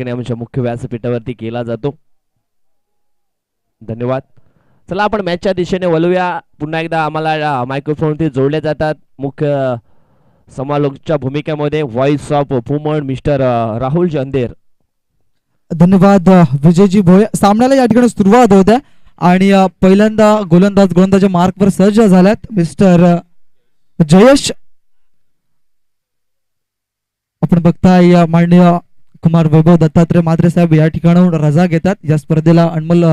ठिकाणी आमच्या मुख्य व्यासपीठावरती केला जातो. धन्यवाद. चला आपण मॅचच्या दिशेने वळूया. पुन्हा एकदा आम्हाला मायक्रोफोनवरती जोडले जातात मुख्य समालोचकच्या भूमिकेमध्ये voice of woman mister Rahul Chander. धन्यवाद विजयजी भोये. सामन्याला या ठिकाणी सुरुवात होते आणि पहिल्यांदा गोलंदाज मार्कवर सज्ज झाल्यात मिस्टर जयेश. आपण बघताय माननीय कुमार वैभव दत्तात्रय मात्रे साहेब या ठिकाणाहून रजा घेतात. या स्पर्धेला अनमोल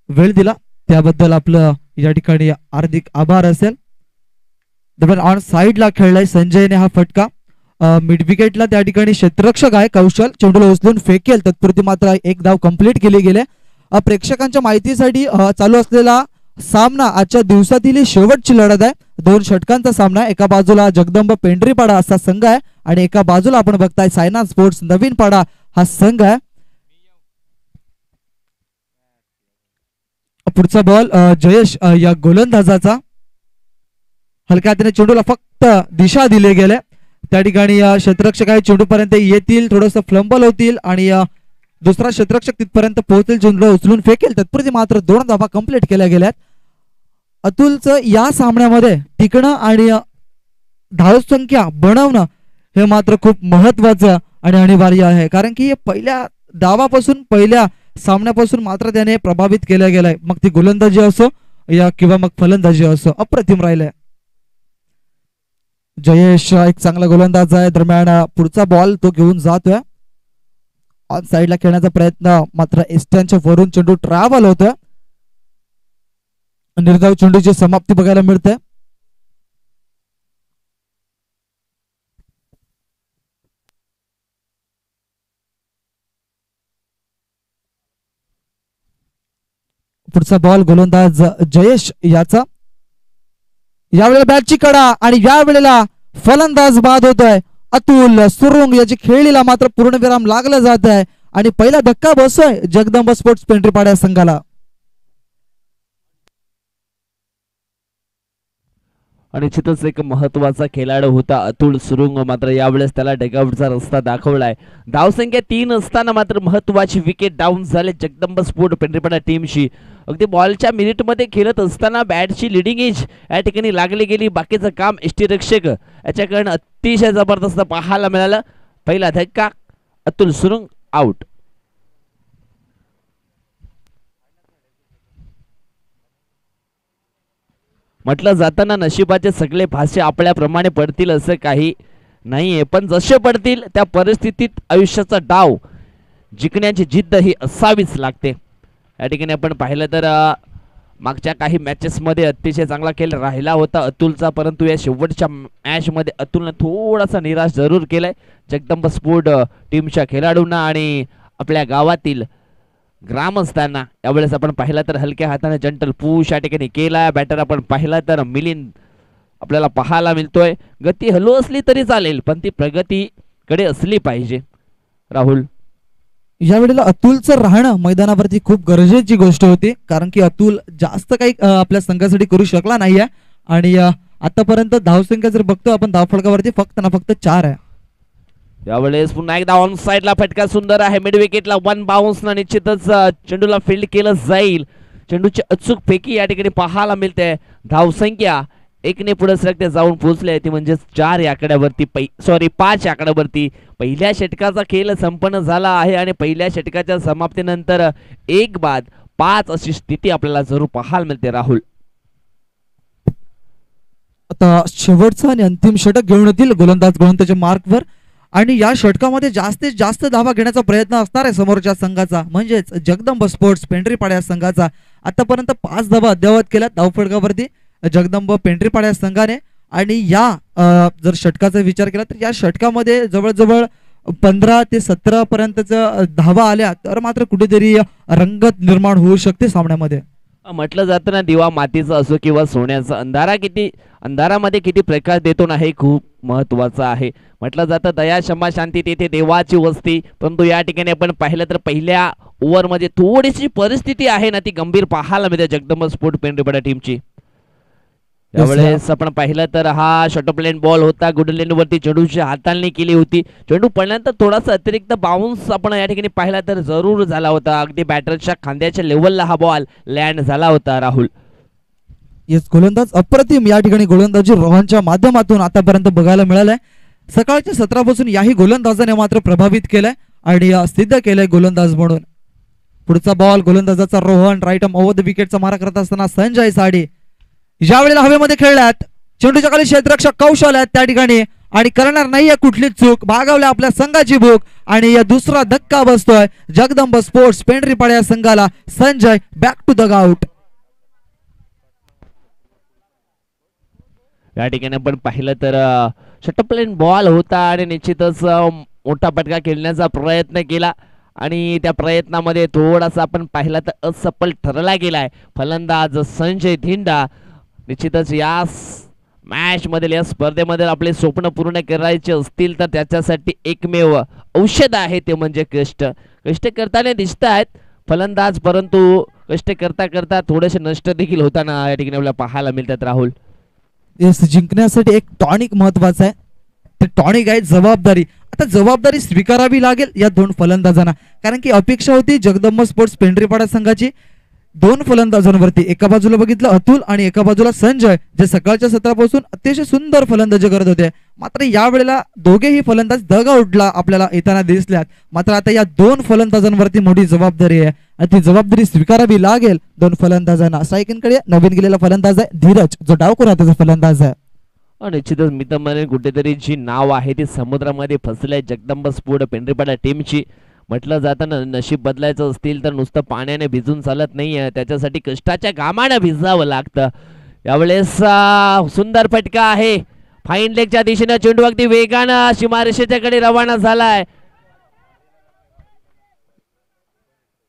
वेळ दिला त्याबद्दल आपलं या ठिकाणी हार्दिक आभार असेल. दरम्यान ऑन साइडला खेळलाय संजयने हा फटका. मिड विकेटला त्या ठिकाणी क्षेत्ररक्षक आहे कौशल, चेंडूला उचलून फेकेल तत्पुरती मात्र एक धाव कंप्लीट केली गेले. प्रेक्षकांच्या माहितीसाठी चालू असलेला सामना आजच्या दिवसातील शेवटची लढत आहे. 2 षटकांचा सामना. एका बाजूला जगदंब पेंढरीपाडा असा संघ आहे आणि एका बाजूला आपण बघताय सायना स्पोर्ट्स नवीन पाडा हा संघ आहे. पुढचा बॉल जयेश या गोलंदाजाचा. हलक्या हाताने चेंडूला फक्त दिशा दिले गेले. त्या ठिकाणी क्षेत्ररक्षक आहे चेंडू पर्यंत येतील, थोडस फ्लंबल होतील आणि दुसरा क्षेत्ररक्षक तिथपर्यंत पोहोचेल, चेंडूला उचलून फेकेल तत्पुरती मात्र 2 धावा कंप्लीट केल्या गेल्यात. अतुलचं या सामन्यामध्ये टिकणं आणि धावसंख्या बनवणं हे मात्र खूप महत्वाचं आणि अनिवार्य आहे, कारण की पहिल्या डावापासून पहिल्या सामन्यापासून मात्र त्याने प्रभावित केलं गेलाय. मग ती गोलंदाजी असो या किंवा मग फलंदाजी असो अप्रतिम राहिलंय. जयेश एक चांगला गोलंदाज आहे. दरम्यान पुढचा बॉल तो घेऊन जातोय. ऑन साइडला खेळण्याचा प्रयत्न मात्र एस्टनच्या वरून चेंडू ट्रॅव्हल होतोय. निर्धाव चेंडूची समाप्ती बघायला मिळते. पुढचा बॉल गोलंदाज जयेश याचा. यावेळेला बॅटची कडा आणि यावेळेला फलंदाज बाद होतोय. अतुल सुरुंग याची खेळीला मात्र पूर्णविराम लागला जात आहे आणि पहिला धक्का बसतोय जगदंब स्पोर्ट्स पेंढरीपाडा संघाला. आणि निश्चितच एक महत्वाचा खेळाडू होता अतुल सुरुंग, मात्र यावेळेस त्याला डगआउटचा रस्ता दाखवलाय. धावसंख्या 3 असताना मात्र महत्वाची विकेट डाऊन झाले जगदंब स्पोर्ट पेंढरीपाडा टीमशी. अगदी बॉलच्या मिनिटमध्ये खेळत असताना बॅटची लिडिंग एज या ठिकाणी लागली गेली. बाकीचं काम यष्टीरक्षक याच्याकडनं अतिशय जबरदस्त पाहायला मिळालं. पहिला धक्का अतुल सुरुंग आउट. म्हटलं जाताना नशिबाचे सगळे भाषे आपल्याप्रमाणे पडतील असं काही नाहीये, पण जसे पडतील त्या परिस्थितीत आयुष्याचा डाव जिंकण्याची जिद्द ही असावीच लागते. या ठिकाणी आपण पाहिलं तर मागच्या काही मॅचेस मध्ये अतिशय चांगला खेळ राहिला होता अतुलचा, परंतु या शेवटच्या मॅच मध्ये अतुलने थोडासा निराश जरूर केलाय जगदंब स्पोर्ट टीमच्या खेळाडूंना आणि आपल्या गावातील ग्रामस्थांना. यावेळेस आपण पाहिला तर हलक्या हाताने जंटल पुश या ठिकाणी केला. बॅटर आपण पाहिला तर मिलिंद आपल्याला पाहायला मिळतोय. गती हलू असली तरी चालेल, पण ती प्रगतीकडे असली पाहिजे. राहुल, यावेळेला अतुलचं राहणं मैदानावरती खूप गरजेची गोष्ट होती, कारण की अतुल जास्त काही आपल्या संघासाठी करू शकला नाहीये आणि आतापर्यंत धावसंख्या जर बघतो आपण धावफलकावरती फक्त ना फक्त 4 आहे. यावेळेस पुन्हा एकदा ऑन साइडला फटका सुंदर आहे. मिड विकेटला 1 बाउन्स ना निश्चितच चेंडूला फील्ड केलं जाईल. चेंडूची अचूक फेकी या ठिकाणी पाहायला मिळते. धावसंख्या 1 ने पुढे सरकते जाऊन पोहोचले ती म्हणजे 4 आकड्यावरती 5 आकड्यावरती. पहिल्या षटकाचा खेळ संपन्न झाला आहे आणि पहिल्या षटकाच्या समाप्तीनंतर 1 बाद 5 अशी स्थिती आपल्याला जरूर पाहायला मिळते. राहुल, आता शेवटचा आणि अंतिम षटक घेऊन येतील गोलंदाजच्या मार्कवर आणि या षटकामध्ये जास्तीत जास्त धावा घेण्याचा प्रयत्न असणार आहे समोरच्या संघाचा, म्हणजेच जगदंब स्पोर्ट्स पेंढरीपाडा संघाचा. आतापर्यंत 5 धावा अद्यावत केल्या धावफलकावरती जगदंब पेंढरीपाडा संघाने. आणि या जर षटकाचा विचार केला तर या षटकामध्ये जवळजवळ 15 ते 17 पर्यंतच्या धावा आल्या तर मात्र कुठेतरी रंगत निर्माण होऊ शकते सामन्यामध्ये. म्हटलं जातं ना, दिवा मातीचा असो किंवा सोन्याचा, अंधारामध्ये किती प्रकाश देतो ना हे खूप महत्वाचं आहे. म्हटलं जातं दया क्षमा शांती तेथे देवाची वस्ती, परंतु या ठिकाणी आपण पाहिलं तर पहिल्या ओव्हरमध्ये थोडीशी परिस्थिती आहे ना ती गंभीर पाहायला मिळते जगदंब स्पोर्ट पेंढरीपाडा टीमची. यावेळेस आपण पाहिलं तर हा शॉर्ट लेन बॉल होता, गुड लेन वरती चेंडूची हाताळणी केली होती. चेंडू पडल्यानंतर थोडासा अतिरिक्त बाउन्स आपण या ठिकाणी पाहिला तर जरूर झाला होता. अगदी बॅटरच्या खांद्याच्या लेवलला हा बॉल लँड झाला होता. राहुल, येस, गोलंदाज अप्रतिम या ठिकाणी गोलंदाजी रोहनच्या माध्यमातून आतापर्यंत बघायला मिळालंय. सकाळच्या सत्रापासून याही गोलंदाजाने मात्र प्रभावित केलंय आणि सिद्ध केलंय गोलंदाज म्हणून. पुढचा बॉल गोलंदाजाचा Rohan, right arm over the विकेटचा मारा करत असताना संजय साडी ज्या वेळेला हवेमध्ये खेळल्यात, चेंडूच्या खाली क्षेत्ररक्षक कौशल आहेत त्या ठिकाणी आणि करणार नाहीये कुठलीच चूक, भागावल्या आपल्या संघाची भूक आणि या दुसरा धक्का बसतोय जगदंब स्पोर्ट्स पेंढरीपाडा या संघाला. Sanjay back to the out. या ठिकाणी आपण पाहिलं तर शॉर्ट लेन बॉल होता आणि निश्चितच मोठा फटका खेळण्याचा प्रयत्न केला आणि त्या प्रयत्नामध्ये थोडासा आपण पाहिला तर असफल ठरला गेलाय फलंदाज संजय धिंडा. निश्चितच या मॅच मध्ये, या स्पर्धेमध्ये आपले स्वप्न पूर्ण करायचे असतील तर त्याच्यासाठी एकमेव औषध आहे ते म्हणजे कष्ट. कष्ट करताना दिसत आहेत फलंदाज, परंतु कष्ट करता करता थोडेसे नष्ट देखील होताना या ठिकाणी आपल्याला पाहायला मिळतात. राहुल, येस, जिंकण्यासाठी एक टॉनिक महत्वाचं आहे. ते टॉनिक आहे जबाबदारी. आता जबाबदारी स्वीकारावी लागेल या दोन फलंदाजांना, कारण की अपेक्षा होती जगदंब स्पोर्ट्स पेंढरीपाडा संघाची दोन फलंदाजांवरती. एका बाजूला बघितलं अतुल आणि एका बाजूला संजय, जे सकाळच्या सत्रापासून अतिशय सुंदर फलंदाजी करत होते. मात्र यावेळेला दोघेही फलंदाज दगाउटला आपल्याला येताना दिसल्यात. मात्र आता या दोन फलंदाजांवरती मोठी जबाबदारी आहे आणि ती जबाबदारी स्वीकारावी लागेल दोन फलंदाजांना. स्ट्रायकिंगकडे नवीन गेलेला फलंदाज आहे धीरज, जो डावखुराचा फलंदाज आहे. निश्चितच मी तर म्हणेन कुठेतरी जी नाव आहे ती समुद्रामध्ये फसलंय जगदंब स्पोर्ट पेंढरीपाडा टीमची. म्हटलं जातं ना, नशीब बदलायचं असतील तर नुसतं पाण्याने भिजून चालत नाहीये, त्याच्यासाठी कष्टाच्या घामाने भिजावं लागतं. यावेळेस सुंदर फटका आहे फाईन लेगच्या दिशेने. चेंडू अगदी वेगानं सीमारेषेच्या कडे रवाना झालाय.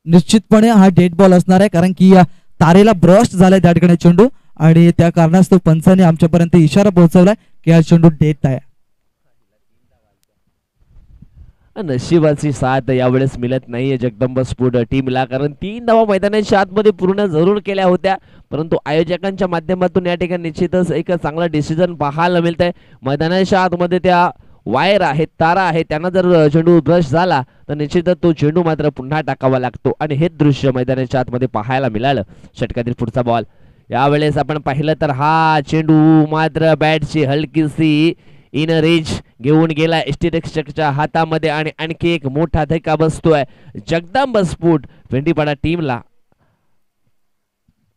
निश्चितपणे हा डेड बॉल असणार आहे, कारण की तारेला ब्रश झालाय त्या ठिकाणी चेंडू आणि त्या कारणास्तव पंचाने आमच्यापर्यंत इशारा पोहोचवलाय की हा चेंडू डेड आहे. नशिबाची साथ यावेळेस मिळत नाहीये जगदंब स्पोर्ट टीमला, कारण 3 धावा मैदानाच्या आतमध्ये पूर्ण जरूर केल्या होत्या, परंतु आयोजकांच्या माध्यमातून या ठिकाणी निश्चितच एक चांगला डिसिजन पाहायला मिळतंय. मैदानाच्या आतमध्ये त्या वायर आहेत, तारा आहेत, त्यांना जर चेंडू ब्रश झाला तर निश्चितच तो चेंडू मात्र पुन्हा टाकावा लागतो आणि हेच दृश्य मैदानाच्या आतमध्ये पाहायला मिळालं. षटकातील पुढचा बॉल यावेळेस आपण पाहिलं तर हा चेंडू मात्र बॅटची हलकीशी इन रेंज घेऊन गेला यष्टीरक्षकच्या हातामध्ये आणि आणखी एक मोठा धक्का बसतोय जगदंब स्पोर्ट पेंढरीपाडा टीमला.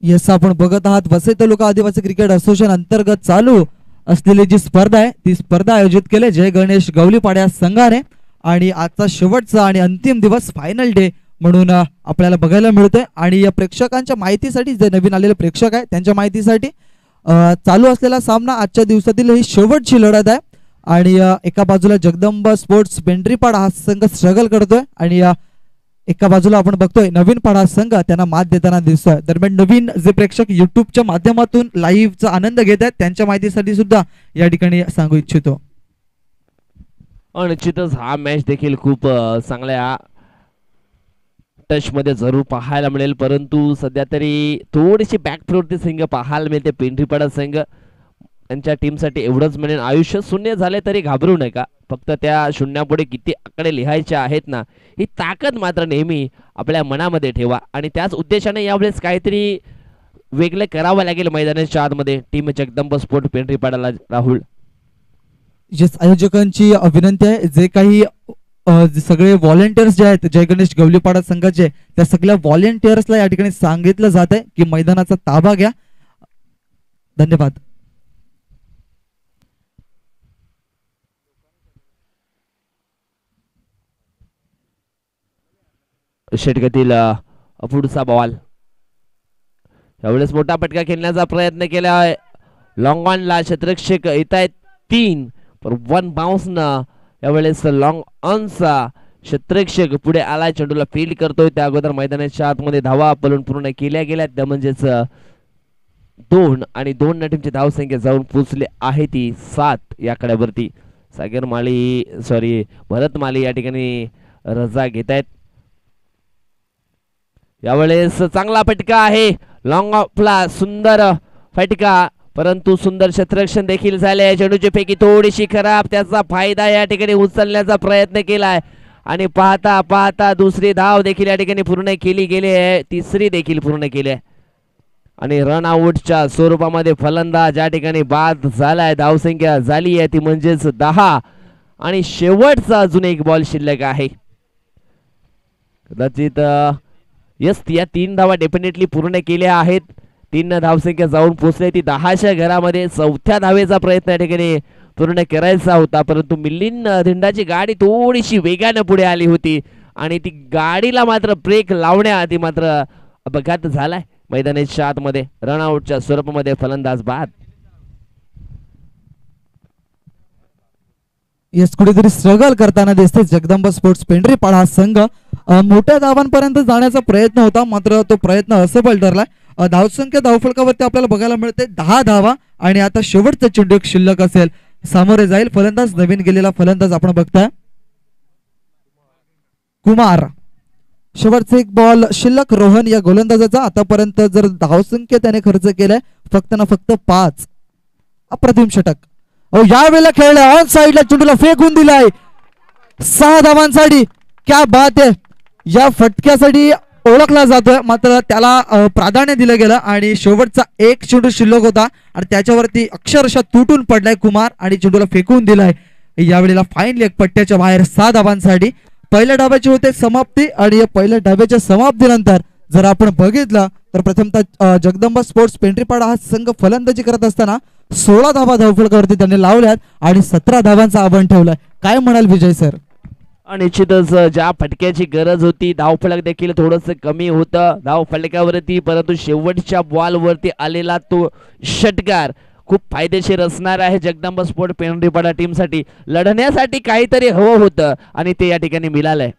येस, आपण बघत आहात वसई तालुका आदिवासी क्रिकेट असोसिएशन अंतर्गत चालू असलेली जी स्पर्धा आहे ती स्पर्धा आयोजित केली जय गणेश गवलीपाड्या संघाने आणि आजचा शेवटचा आणि अंतिम दिवस फायनल डे म्हणून आपल्याला बघायला मिळतोय. आणि या प्रेक्षकांच्या माहितीसाठी, जे नवीन आलेले प्रेक्षक आहे त्यांच्या माहितीसाठी, चालू असलेला सामना आजच्या दिवसातील ही शेवटची लढत आहे आणि एका बाजूला जगदंब स्पोर्ट्स पेंढरीपाडा हा संघ स्ट्रगल करतोय आणि एका बाजूला आपण बघतोय नवीन पाडा संघ त्यांना मात देताना दिसतोय. दरम्यान नवीन जे प्रेक्षक युट्यूबच्या माध्यमातून लाईव्हचा आनंद घेत आहेत त्यांच्या माहितीसाठी सुद्धा या ठिकाणी सांगू इच्छितो. निश्चितच हा मॅच देखील खूप चांगल्या टच मध्ये जरूर पाहायला मिळेल, परंतु सध्या तरी थोडीशी बॅकफुटची संघ पाहायला मिळते पेंढरीपाडा संघ. त्यांच्या टीमसाठी एवढंच म्हणेन, आयुष्य शून्य झाले तरी घाबरू नका, फक्त त्या शून्यापुढे किती आकडे लिहायचे आहेत ना, ही ताकद मात्र नेहमी आपल्या मनामध्ये ठेवा आणि त्याच उद्देशाने यावेळेस काहीतरी वेगळे करावं लागेल मैदानाच्या आतमध्ये टीम जगदंब स्पोर्ट पेंढरीपाडाला. राहुल, आयोजकांची विनंती आहे, जे काही सगळे व्हॉलेंटियर्स जे आहेत जय गणेश गवलीपाडा संघाचे, त्या सगळ्या व्हॉलेंटियर्सला या ठिकाणी सांगितलं जात आहे की मैदानाचा ताबा घ्या. धन्यवाद. षटकातील पुढचा बॉल यावेळेस मोठा फटका खेळण्याचा प्रयत्न केला आहे. लॉंग ऑनला क्षेत्ररक्षक येत आहेत 3 पर 1 बाउन्स न यावेळेस लॉंग ऑनचा क्षेत्ररक्षक पुढे आलाय, चेंडूला फील्ड करतोय. त्या अगोदर मैदानाच्या आतमध्ये धावा पळून पूर्ण केल्या गेल्या, त्या म्हणजेच 2 आणि 2 टीमची धावसंख्या जाऊन पोहोचली आहे ती 7 या कड्यावरती. भरत माली या ठिकाणी रजा घेत आहेत. यावेळेस चांगला फटका आहे लॉंग ऑफला, सुंदर फटका परंतु सुंदर क्षेत्ररक्षण देखील झाले. चेंडूची फेकी थोडीशी खराब, त्याचा फायदा या ठिकाणी उचलण्याचा प्रयत्न केलाय आणि पाहता पाहता दुसरी धाव देखील या ठिकाणी पूर्ण केली गेली आहे, तिसरी देखील पूर्ण केली आहे आणि रन आउटच्या स्वरूपामध्ये फलंदाज या ठिकाणी बाद झालाय. धावसंख्या झाली आहे ती म्हणजेच 10 आणि शेवटचा अजून एक बॉल शिल्लक आहे. कदाचित यस या 3 धावा डेफिनेटली पूर्ण केल्या आहेत. 3 धावसंख्या जाऊन पोहोचले ती 10च्या घरामध्ये. 4थ्या धावेचा प्रयत्न या ठिकाणी पूर्ण करायचा होता, परंतु मिलिंद धिंडाची गाडी थोडीशी वेगाने पुढे आली होती आणि ती गाडीला मात्र ब्रेक लावण्याआधी मात्र अपघात झालाय मैदानाच्या आतमध्ये. रनआउटच्या स्वरूपामध्ये फलंदाज बाद. येस कुठेतरी स्ट्रगल करताना दिसते जगदंबा स्पोर्ट्स पेंढरीपाडा हा संघ. मोठ्या धावांपर्यंत जाण्याचा प्रयत्न होता, मात्र तो प्रयत्न असफल ठरला. धावसंख्या धावफलकावरती आपल्याला बघायला मिळते 10 धावा आणि आता शेवटचा चेंडू एक शिल्लक असेल, सामोरे जाईल फलंदाज. नवीन गेलेला फलंदाज आपण बघताय कुमार. शेवटचा एक बॉल शिल्लक रोहन या गोलंदाजाचा. आतापर्यंत जर धावसंख्या त्याने खर्च केलाय फक्त ना फक्त 5. अप्रतिम षटक. यावेळेला खेळला ऑन साइडला चेंडूला फेकून दिलाय 6 धावांसाठी. क्या बात आहे. या फटक्यासाठी ओळखला जातोय, मात्र त्याला प्राधान्य दिलं गेलं आणि शेवटचा एक चेंडू शिल्लक होता आणि त्याच्यावरती अक्षरशः तुटून पडलाय कुमार आणि चेंडूला फेकून दिलाय. यावेळेला फाईन लेग पट्ट्याच्या बाहेर 6 धावांसाठी. पहिल्या डावाची होते समाप्ती आणि या पहिल्या डाव्याच्या समाप्तीनंतर जर आपण बघितलं तर प्रथमतः जगदंबा स्पोर्ट्स पेंढरीपाडा हा संघ फलंदाजी करत असताना 16 धावा धावफलकावरती त्यांनी लावल्यात आणि 17 धावांचा आव्हान ठेवलाय. काय म्हणाल विजय सर? निश्चितच ज्या फटक्याची गरज होती, धावफलक देखील थोडस कमी होतं धावफलकावरती, परंतु शेवटच्या बॉलवरती आलेला तो षटकार खूप फायदेशीर असणार आहे जगदंबा स्पोर्ट पेंढरीपाडा टीमसाठी. लढण्यासाठी काहीतरी हवं होतं आणि ते या ठिकाणी मिळालंय.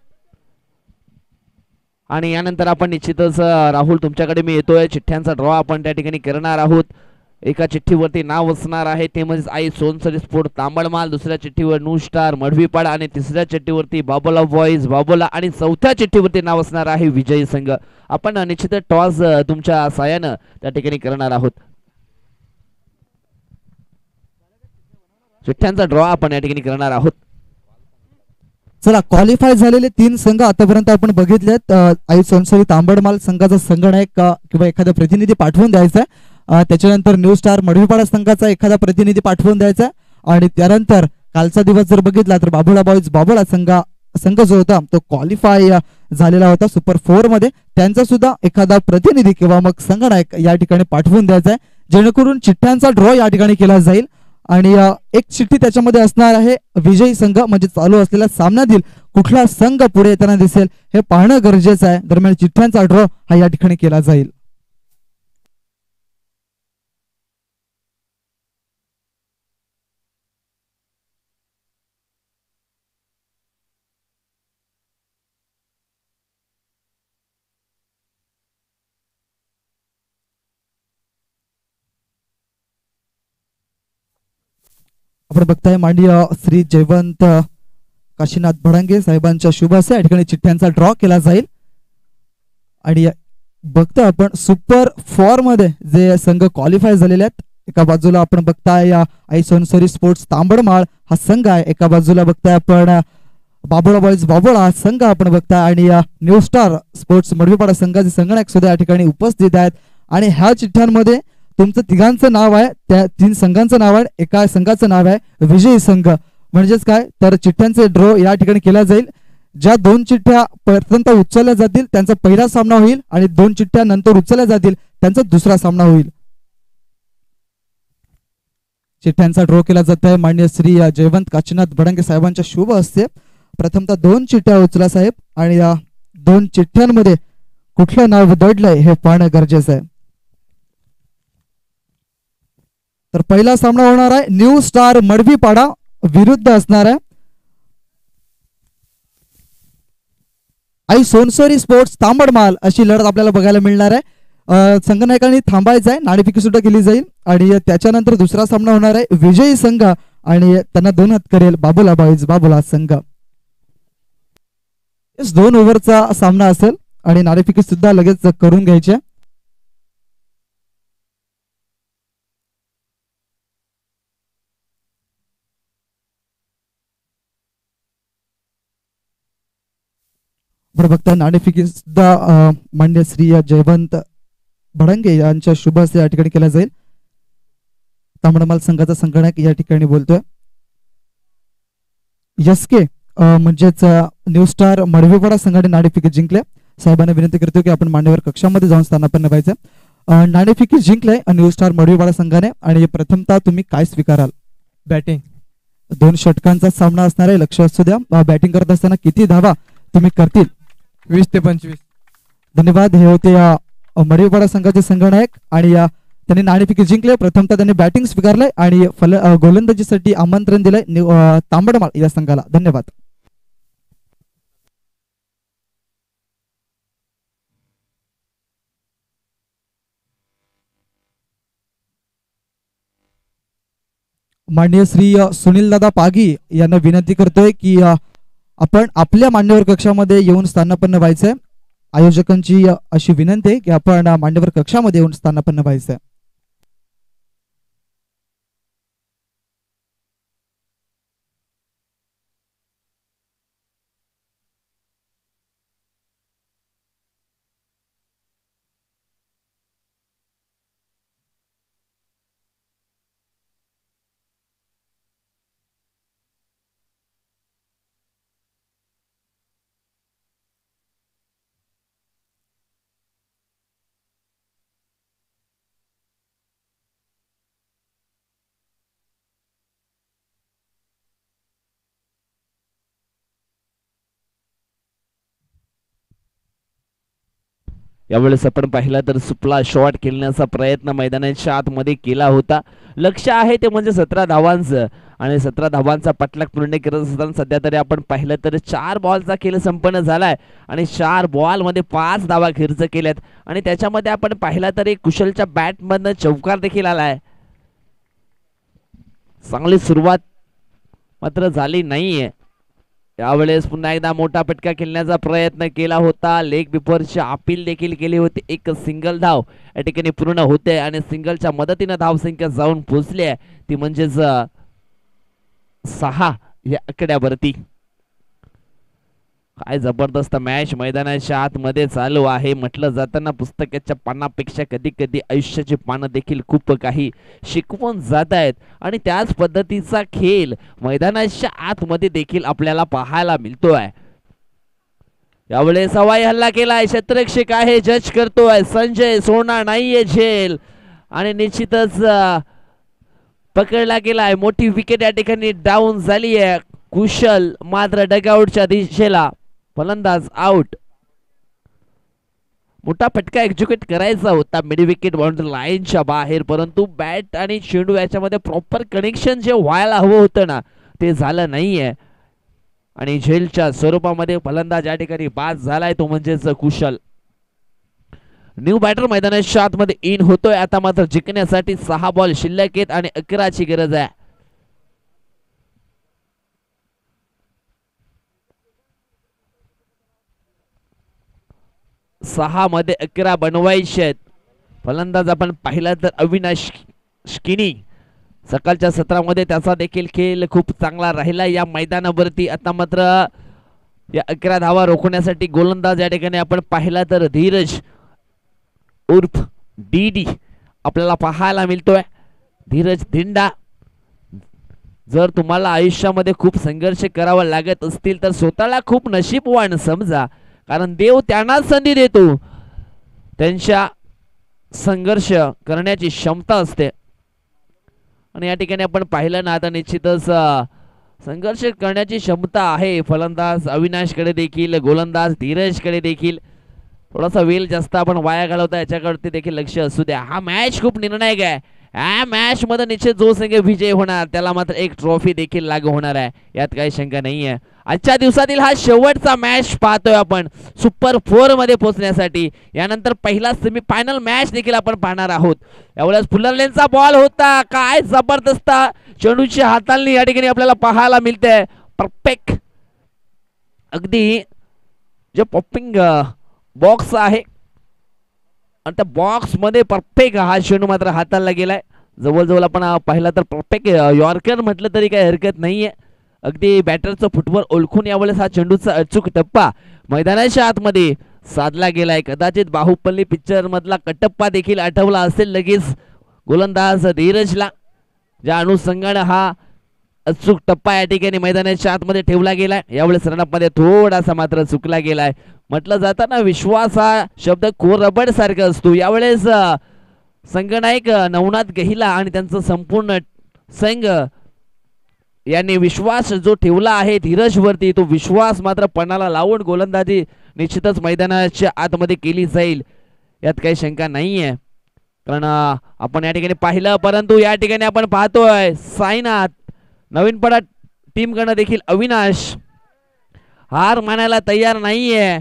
आणि यानंतर आपण निश्चितच राहुल तुमच्याकडे मी येतोय. चिठ्ठ्यांचा ड्रॉ आपण त्या ठिकाणी करणार आहोत. एका चिठ्ठीवरती नाव असणार आहे ते म्हणजे आई सोनसरी स्पोर्ट तांबडमाल, दुसऱ्या चिठ्ठीवर न्यू स्टार मढवीपाडा आणि तिसऱ्या चिठ्ठीवरती बाबोला बॉईज बाबोला आणि चौथ्या चिठ्ठीवरती नाव असणार आहे विजयी संघ. आपण निश्चित टॉस तुमच्या साहाय्यानं त्या ठिकाणी करणार आहोत. चिठ्ठ्यांचा ड्रॉ आपण या ठिकाणी करणार आहोत. चला, क्वालिफाय झालेले 3 संघ आतापर्यंत आपण बघितलेत. आई सोनसरी तांबडमाल संघाचा संघनायक किंवा एखादा प्रतिनिधी पाठवून द्यायचा. त्याच्यानंतर न्यू स्टार मढवीपाडा संघाचा एखादा प्रतिनिधी पाठवून द्यायचा आणि त्यानंतर कालचा दिवस जर बघितला तर बाबुळा बॉईज बाबुळा संघ जो होता तो क्वालिफाय झालेला होता सुपर 4 मध्ये. त्यांचा सुद्धा एखादा प्रतिनिधी किंवा मग संघनायक या ठिकाणी पाठवून द्यायचा आहे, जेणेकरून चिठ्ठ्यांचा ड्रॉ या ठिकाणी केला जाईल. आणि एक चिठ्ठी त्याच्यामध्ये असणार आहे विजयी संघ, म्हणजे चालू असलेल्या सामन्यातील कुठला संघ पुढे येताना दिसेल हे पाहणं गरजेचं आहे. दरम्यान चिठ्ठ्यांचा ड्रॉ हा या ठिकाणी केला जाईल. आपण बघताय माननीय श्री जयवंत काशीनाथ भडांगे साहेबांच्या शुभ हस्ते या ठिकाणी चिठ्ठ्यांचा ड्रॉ केला जाईल. आणि बघतोय आपण सुपर 4 मध्ये जे संघ क्वालिफाय झालेले आहेत. एका बाजूला आपण बघताय आई सोनसरी स्पोर्ट्स तांबडमाळ हा संघ आहे, एका बाजूला बघताय आपण बाबुळा बॉईज बाबुळा हा संघ आपण बघताय आणि न्यू स्टार स्पोर्ट्स मढवीपाडा संघाचे संघनायक सुद्धा या ठिकाणी उपस्थित आहेत. आणि ह्या चिठ्ठ्यांमध्ये तुमचं तिघांचं नाव आहे, त्या 3 संघांचं नाव आहे, एका संघाचं नाव आहे विजयी संघ. म्हणजेच काय तर चिठ्ठ्यांचे ड्रॉ या ठिकाणी केला जाईल. ज्या 2 चिठ्ठ्या पर्यंत उचलल्या जातील त्यांचा पहिला सामना होईल आणि 2 चिठ्ठ्या नंतर उचलल्या जातील त्यांचा दुसरा सामना होईल. चिठ्ठ्यांचा ड्रॉ केला जात आहे माननीय श्री जयवंत काशीनाथ भडांगे साहेबांच्या शुभ हस्ते. प्रथमतः 2 चिठ्ठ्या उचला साहेब आणि या 2 चिठ्ठ्यांमध्ये कुठलं नाव दडलंय हे पाहणं गरजेचं आहे. तर पहिला सामना होणार आहे न्यू स्टार मढवीपाडा विरुद्ध असणार आहे आई सोनसरी स्पोर्ट्स तांबडमाल. अशी लढत आपल्याला बघायला मिळणार आहे. संघनायकांनी थांबायचं आहे, नाणेफेकी सुद्धा केली जाईल आणि त्याच्यानंतर दुसरा सामना होणार आहे विजयी संघ आणि त्यांना 2 हात करेल बाबुला बॉईज बाबुला संघ. 2 ओव्हरचा सामना असेल आणि नाणेफेकी सुद्धा लगेच करून घ्यायची. बरं बघता नाणेफेकी सुद्धा मान्य श्री जयवंत भडंगे यांच्या शुभ हस्ते या ठिकाणी केला जाईल. तांबडमाल संघाचा संगणक या ठिकाणी बोलतोय. एसके म्हणजेच न्यू स्टार मडवीपाडा संघाने नाणेफेकी जिंकले. साहेबांना विनंती करतो की आपण मान्यवर कक्षामध्ये जाऊन स्थानापन्न व्हायचं. नाणेफेकी जिंकले न्यू स्टार मडवीपाडा संघाने आणि प्रथमतः तुम्ही काय स्वीकाराल? बॅटिंग. 2 षटकांचा सामना असणार आहे, लक्ष असू द्या. बॅटिंग करत असताना किती धावा तुम्ही करतील? 20 ते 25. धन्यवाद. हे होते मडवीपाडा संघाचे संगणक आणि त्यांनी नाणेफेकी जिंकले. प्रथमतः त्यांनी बॅटिंग स्वीकारले आणि गोलंदाजीसाठी आमंत्रण दिले तांबडमाळ या संघाला. धन्यवाद. माननीय श्री सुनील दादा पागी यांना विनंती करतोय की आपण आपल्या मान्यवर कक्षामध्ये येऊन स्थानापन्न व्हायचंय. आयोजकांची अशी विनंती आहे की आपण मान्यवर कक्षामध्ये येऊन स्थानापन्न व्हायचंय. यावेळेस आपण पाहिला तर सुपला शॉट खेळण्याचा प्रयत्न मैदानाच्या आतमध्ये केला होता. लक्ष आहे ते म्हणजे 17 धावांचं आणि 17 धावांचा पटलाक पूर्ण करत असताना सध्या तरी आपण पाहिलं तर 4 बॉलचा खेळ संपन्न झालाय आणि 4 बॉल मध्ये 5 धावा खर्च केल्यात आणि त्याच्यामध्ये आपण पाहिला तर एक कुशलच्या बॅट मधनं चौकार देखील आलाय. चांगली सुरुवात मात्र झाली नाहीये. यावेळेस पुन्हा एकदा मोठा फटका खेळण्याचा प्रयत्न केला होता. लेग बिफोरची अपील देखील केली होती. एक सिंगल धाव या ठिकाणी पूर्ण होते आणि सिंगलच्या मदतीने धावसंख्या जाऊन पोहोचली आहे ती म्हणजेच 6 या आकड्यावरती. काय जबरदस्त मॅच मैदानाच्या आतमध्ये चालू आहे. म्हटलं जाताना पुस्तकाच्या पानापेक्षा कधी कधी आयुष्याची पानं देखील खूप काही शिकवून जात आहेत आणि त्याच पद्धतीचा खेळ मैदानाच्या आतमध्ये देखील आपल्याला पाहायला मिळतोय. यावेळेस हवाई हल्ला केलाय. क्षेत्ररक्षक आहे, जज करतोय संजय सोना नाहीये झेल आणि निश्चितच पकडला गेलाय. मोठी विकेट या ठिकाणी डाऊन झाली आहे. कुशल मात्र डगआउटच्या दिशेला, फलंदाज आउट. मोठा फटका एक्झिक्यूट करायचा होता मिड विकेट बाउंड्री लाईनच्या बाहेर, परंतु बॅट आणि चेंडू याच्यामध्ये प्रॉपर कनेक्शन जे व्हायला हवं होतं ना ते झालं नाहीये आणि झेलच्या स्वरूपामध्ये फलंदाज या ठिकाणी बाद झालाय तो म्हणजेच कुशल. न्यू बॅटर मैदानाच्या आतमध्ये इन होतोय. आता मात्र जिंकण्यासाठी 6 बॉल शिल्लक आहेत आणि 11ची गरज आहे. 6 मध्ये 11 बनवायचे आहेत. फलंदाज आपण पाहिला तर अविनाश स्किनी. सकाळच्या सत्रामध्ये त्याचा देखील खेळ खूप चांगला राहिला या मैदानावरती. आता मात्र या 11 धावा रोखण्यासाठी गोलंदाज या ठिकाणी आपण पाहिला तर धीरज उर्फ डीडी आपल्याला पाहायला मिळतोय. धीरज धिंडा. जर तुम्हाला आयुष्यामध्ये खूप संघर्ष करावा लागत असतील तर स्वतःला खूप नशीबवान समजा, कारण देव त्यांना संधी देतो त्यांच्या संघर्ष करण्याची क्षमता असते. आणि या ठिकाणी आपण पाहिलं ना आता निश्चितच संघर्ष करण्याची क्षमता आहे फलंदाज अविनाशकडे देखील, गोलंदाज धीरजकडे देखील. थोडासा वेळ जास्त आपण वाया घालवता याच्याकडे देखील लक्ष असू द्या. हा मॅच खूप निर्णायक आहे. या मॅच मध्ये निश्चित जो संघ विजय होणार त्याला मात्र एक ट्रॉफी देखील लागू होणार आहे, यात काही शंका नाहीये. आजच्या दिवसातील हा शेवटचा मॅच पाहतोय आपण सुपर 4 मध्ये पोहोचण्यासाठी. यानंतर पहिला सेमीफायनल मॅच देखील आपण पाहणार आहोत. यावेळेस फुलरलेनचा बॉल होता. काय जबरदस्त चेंडूची हाताळणी या ठिकाणी आपल्याला पाहायला मिळते. परफेक्ट अगदी जे पॉपिंग बॉक्स आहे आणि त्या बॉक्स मध्ये परफेक्ट हा चेंडू मात्र हाताळला गेलाय. जवळजवळ आपण पाहिला तर परफेक्ट यॉर्कर म्हटलं तरी काही हरकत नाहीये. अगदी बॅटरचं फुटबॉल ओळखून यावेळेस हा चेंडूचा अचूक टप्पा मैदानाच्या आतमध्ये साधला गेलाय. कदाचित बाहुबली पिक्चर मधला कटप्पा देखील आठवला असेल लगेच गोलंदाज धीरजला, ज्या अनुषंगाने हा अचूक टप्पा या ठिकाणी मैदानाच्या आतमध्ये ठेवला गेलाय. यावेळेस रनअप मध्ये थोडासा मात्र चुकला गेलाय. म्हटलं जातं ना, विश्वास हा शब्द कोरबड सारखा असतो. यावेळेस संघनायक नवनाथ गहिला आणि त्यांचं संपूर्ण संघ यांनी विश्वास जो ठेवला आहे धीरज वरती, तो विश्वास मात्र पणाला लावून गोलंदाजी निश्चितच मैदानाच्या आतमध्ये केली जाईल, यात काही शंका नाहीये. कारण आपण या ठिकाणी पाहिलं, परंतु या ठिकाणी आपण पाहतोय साईनाथ नवीन पडा टीम कडनं देखील अविनाश हार मानायला तयार नाहीये.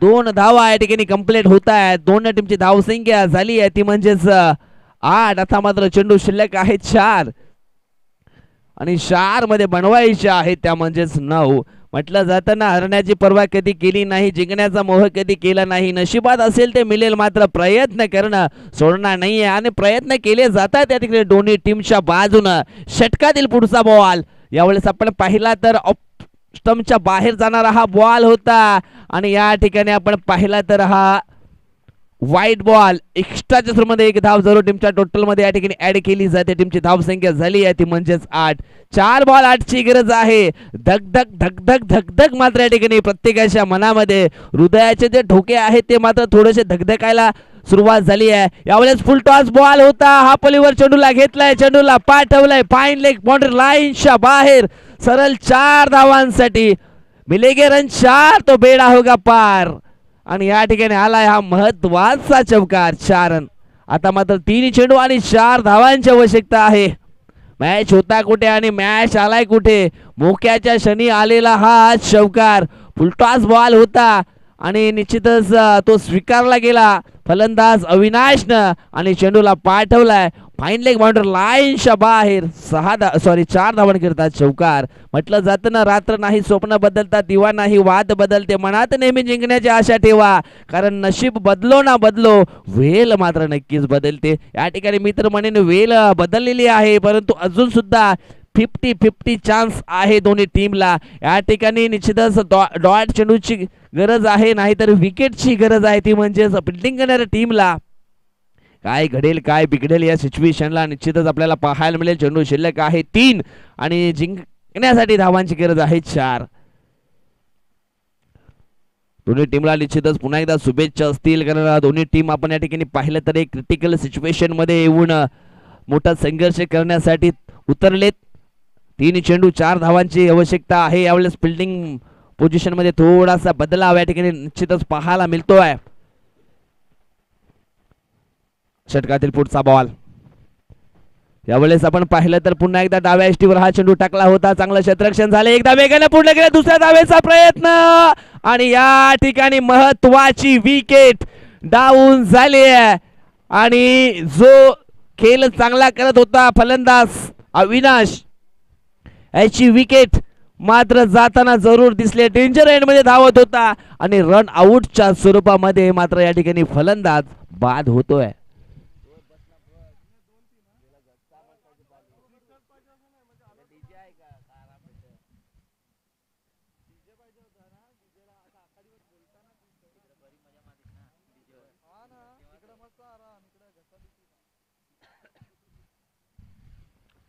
2 धावा या ठिकाणी कंप्लीट होत आहेत. दोन टीमची धावसंख्या झाली आहे ती म्हणजेच 8. आता मात्र चेंडू शिल्लक आहे 4 आणि 4 मध्ये बनवायचे आहेत त्या म्हणजेच 9. म्हटलं जातं ना, हरण्याची पर्वा कधी केली नाही, जिंकण्याचा मोह कधी केला नाही. नशिबात असेल ते मिळेल, मात्र प्रयत्न करणं सोडणार नाहीये आणि प्रयत्न केले जातात त्या ठिकाणी दोन्ही टीमच्या बाजूनं. षटकातील पुढचा बॉल यावेळेस आपण पाहिला तर स्टंपच्या बाहेर जाणारा हा बॉल होता आणि या ठिकाणी आपण पाहिला तर हा वाईट बॉल. एक्स्ट्राच्या थ्रूमध्ये 1 धाव जरूर टीमच्या टोटल मध्ये या ठिकाणी ऍड केली जाते. टीमची धाव संख्या झाली आहे ती म्हणजेच 8. 4 बॉल 8 ची गरज आहे. धगधग धगधग धगधग मात्र या ठिकाणी प्रत्येकाच्या मनामध्ये हृदयाचे जे ठोके आहेत ते मात्र थोडेसे धगधगायला सुरुवात झाली आहे. यावेळेस फुल टॉस बॉल होता, हा पलीवर चेंडूला घेतलाय, चेंडूला पाठवलाय फाईन लेग बाउंड्री लाईनच्या बाहेर. सरळ 4 धावांसाठी मिलेगे रन 4 तो बेडा होगा पार आणि या ठिकाणी आलाय हा महत्वाचा चौकार 4 रन. आता मात्र 3 चेंडू आणि 4 धावांची आवश्यकता आहे. मॅच होता कुठे आणि मॅच आलाय कुठे? मोक्याच्या क्षणी आलेला हा चौकार. फुलटॉस बॉल होता आणि निश्चितच तो स्वीकारला गेला फलंदाज अविनाशनं आणि चेंडूला पाठवलाय फाईन लेग बाउंड्री लाईनच्या बाहेर. 4 धावन करतात चौकार. म्हटलं जातं ना, रात्र नाही स्वप्न बदलतात, दिवा नाही वाद बदलते. मनात नेहमी जिंकण्याची आशा ठेवा, कारण नशीब बदलो ना बदलो, वेल मात्र नक्कीच बदलते. या ठिकाणी मी तर म्हणेन वेल बदललेली आहे, परंतु अजून सुद्धा 50-50 चान्स आहे दोन्ही टीमला. या ठिकाणी निश्चितच डॉट चेंडूची गरज आहे, नाहीतर विकेटची गरज आहे, ती म्हणजेच फिल्डिंग करणाऱ्या टीमला. काय घडेल काय बिघडेल या सिच्युएशनला निश्चितच आपल्याला पाहायला मिळेल. चेंडू शिल्लक आहे 3 आणि जिंकण्यासाठी धावांची गरज आहे 4. दोन्ही टीमला निश्चितच पुन्हा एकदा शुभेच्छा असतील, कारण दोन्ही टीम आपण या ठिकाणी पाहिलं तर एक क्रिटिकल सिच्युएशन मध्ये येऊन मोठा संघर्ष करण्यासाठी उतरलेत. 3 चेंडू 4 धावांची आवश्यकता आहे. यावेळेस फिल्डिंग पोझिशन मध्ये थोडासा बदलाव या ठिकाणी निश्चितच पाहायला मिळतोय. षटकातील पुढचा बॉल यावेळेस आपण पाहिलं तर पुन्हा एकदा डाव्या एष्टीवर हा चेंडू टाकला होता. चांगलं क्षेत्ररक्षण झालं, एकदा वेगाने पूर्ण केलं, दुसऱ्या धावेचा प्रयत्न आणि या ठिकाणी महत्वाची विकेट डाऊन झाली आहे आणि जो खेळ चांगला करत होता फलंदाज अविनाश, याची विकेट मात्र जाताना जरूर दिसले. डेंजर एंड मध्ये धावत होता आणि रन आउटच्या स्वरूपामध्ये मात्र या ठिकाणी फलंदाज बाद होतोय.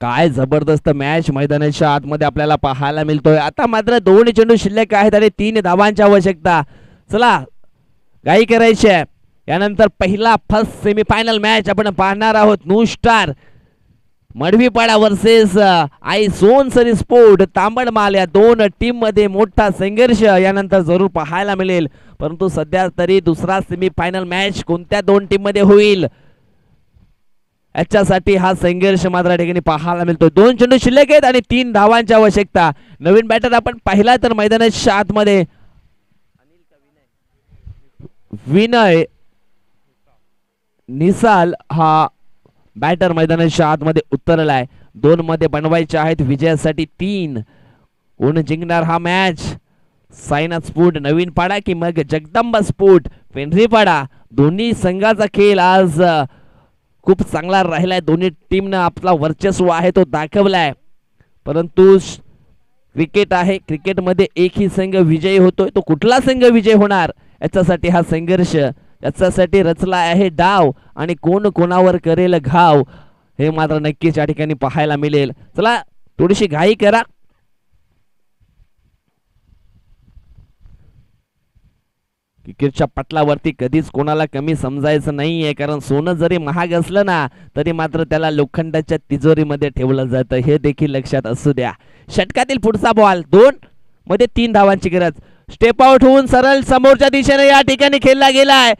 काय जबरदस्त मॅच मैदानाच्या आतमध्ये आपल्याला पाहायला मिळतोय. आता मात्र 2 चेंडू शिल्लक आहेत आणि 3 धावांची आवश्यकता. चला काही करायची आहे. यानंतर पहिला फर्स्ट सेमीफायनल मॅच आपण पाहणार आहोत. New star Madvipada versus Aai Sonsari sport Tambadmal या 2 टीम मध्ये मोठा संघर्ष यानंतर जरूर पाहायला मिळेल. परंतु सध्या तरी दुसरा सेमीफायनल मॅच कोणत्या 2 टीम मध्ये होईल याच्यासाठी हा संघर्ष मात्र ठिकाणी पाहायला मिळतो. 2 चेंडू शिल्लक आहेत आणि 3 धावांची आवश्यकता. नवीन बॅटर आपण पाहिला तर मैदानाच्या आतमध्ये विनय निसाल हा बॅटर मैदानाच्या आतमध्ये उतरलाय. 2 मध्ये बनवायचे आहेत विजयासाठी 3. कोण जिंकणार हा मॅच? साईनाथ स्पोर्ट नवीन पाडा की मग जगदंबा स्पोर्ट पेंढरीपाडा? दोन्ही संघाचा खेळ आज खूप चांगला राहिलाय. दोन्ही टीमनं आपला वर्चस्व आहे तो दाखवलाय, परंतु क्रिकेट आहे, क्रिकेटमध्ये एकही संघ विजयी होतोय, तो कुठला संघ विजय होणार याच्यासाठी हा संघर्ष, याच्यासाठी रचला आहे डाव आणि कोण कोणावर करेल घाव हे मात्र नक्कीच या ठिकाणी पाहायला मिळेल. चला थोडीशी घाई करा. क्रिकेटच्या पटलावरती कधीच कोणाला कमी समजायचं नाहीये, कारण सोनं जरी महाग असलं ना तरी मात्र त्याला लोखंडाच्या तिजोरीमध्ये ठेवलं जातं, हे देखील लक्षात असू द्या. षटकातील पुढचा बॉल 2 मध्ये 3 धावांची गरज. स्टेप आउट होऊन सरळ समोरच्या दिशेने या ठिकाणी खेळला गेलाय,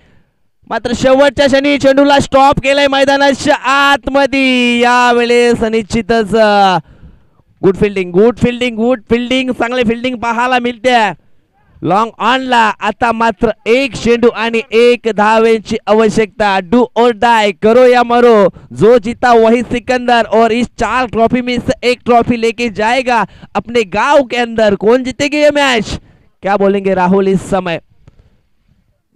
मात्र शेवटच्या क्षणी चेंडूला स्टॉप केलाय मैदानाच्या आतमध्ये. यावेळेस निश्चितच गुड फिल्डिंग चांगली फिल्डिंग पाहायला मिळते. लॉंग ऑनला आता मात्र 1 चेंडू आणि 1 धावेची आवश्यकता. डू और डाय, करो या मरो, जो जीता वही सिकंदर. और इस 4 ट्रॉफी में से 1 ट्रॉफी लेके जाएगा अपने गांव के अंदर. कौन जीतेगी ये मैच, क्या बोलेंगे राहुल इस समय?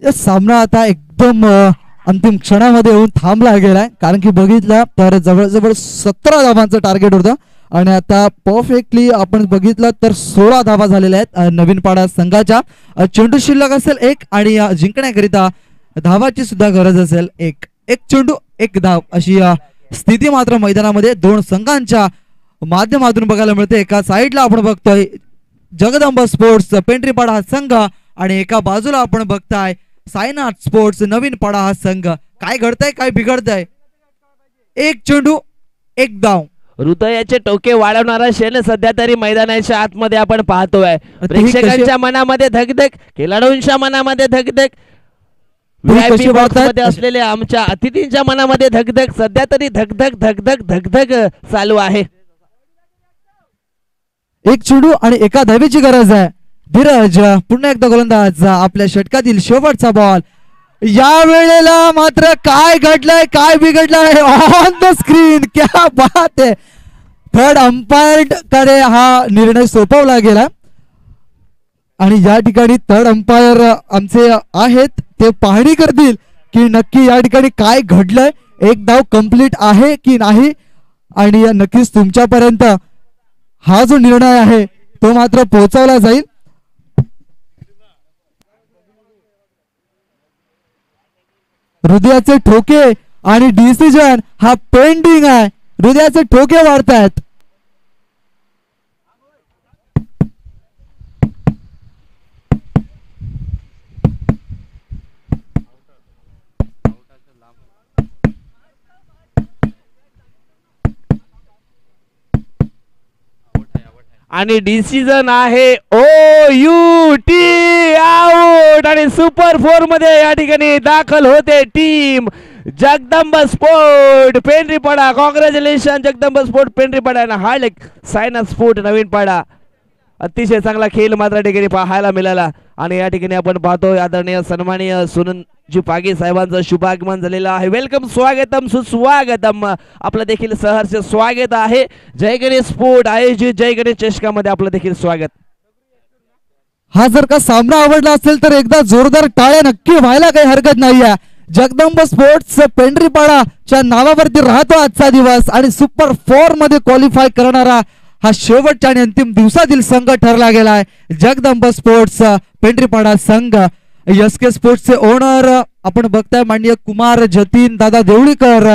या सामना आता एकदम अंतिम क्षणामध्ये येऊन थांबला गेलाय, कारण की बघितलं तर जवळजवळ 17 धावांचं टार्गेट होतं आणि आता परफेक्टली आपण बघितलं तर 16 धावा झालेल्या आहेत नवीन पाडा संघाच्या. चेंडू शिल्लक असेल 1 आणि जिंकण्याकरिता धावाची सुद्धा गरज असेल 1. 1 चेंडू 1 धाव अशी स्थिती मात्र मैदानामध्ये 2 संघांच्या माध्यमातून बघायला मिळते. एका साईडला आपण बघतोय जगदंब स्पोर्ट्स पेंढरीपाडा हा संघ आणि एका बाजूला आपण बघताय साईनाथ स्पोर्ट्स नवीन पाडा हा संघ. काय घडतंय, काय बिघडतंय? 1 चेंडू 1 धाव. हृदयाचे टोके वाढवणारा शेण सध्या तरी मैदानाच्या आतमध्ये आपण पाहतोय. प्रेक्षकांच्या मनामध्ये धगधग, खेळाडूंच्या मनामध्ये धगधग, VIP बॉक्समध्ये असलेल्या आमच्या अतिथींच्या मनामध्ये धगधग, सध्या तरी धगधग चालू आहे. 1 चेंडू आणि 1 धावेची गरज आहे. धीरज पुन्हा एकदा गोलंदाज. आपल्या षटकातील शेवटचा बॉल. या वेळेला मात्र काय घडलंय, काय बिघडलंय ऑन द स्क्रीन, क्या बात आहे. थर्ड अंपायर कडे हा निर्णय सोपवला गेला आणि या ठिकाणी थर्ड अंपायर आमचे आहेत, ते पाहणी करतील की नक्की या ठिकाणी काय घडलंय, 1 धाव कंप्लीट आहे की नाही. आणि नक्कीच तुमच्यापर्यंत हा जो निर्णय आहे तो मात्र पोहोचवला जाईल. हृदयाचे ठोके आणि डिसिजन हा पेंडिंग आहे. हृदयाचे ठोके वाढतायत. आणि डिसिजन आहे OUT आउट. आणि सुपर 4 मध्ये या ठिकाणी दाखल होते team Jagdamb sport Pendharipada. Congratulation Jagdamb sport Pendharipada आणि हार्दिक सायनाथ स्पोर्ट नवीन पाडा. अतिशय चांगला खेळ मात्र ठिकाणी पाहायला मिळाला. आणि या ठिकाणी आपण पाहतोय आदरणीय सन्माननीय सुननजी पागे साहेबांचं शुभागमन झालेलं आहे. वेलकम, स्वागतम, सुस्वागतम. आपलं देखील सहर्ष स्वागत आहे. जय गणेश स्पोर्ट आयोजित जय गणेश चषकामध्ये आपलं देखील स्वागत. हा जर का सामना आवडला असेल तर एकदा जोरदार टाळ्या नक्की व्हायला काही हरकत नाहीये. जगदंब स्पोर्ट्स पेंढरीपाडाच्या नावावरती राहतो आजचा दिवस आणि सुपर 4 मध्ये क्वालिफाय करणारा हा शेवटच्या आणि अंतिम दिवसातील संघ ठरला गेलाय. जगदंब स्पोर्ट्स पेंढरीपाडा संघ. SK स्पोर्ट्सचे ओनर आपण बघताय माननीय कुमार जतीन दादा देवळीकर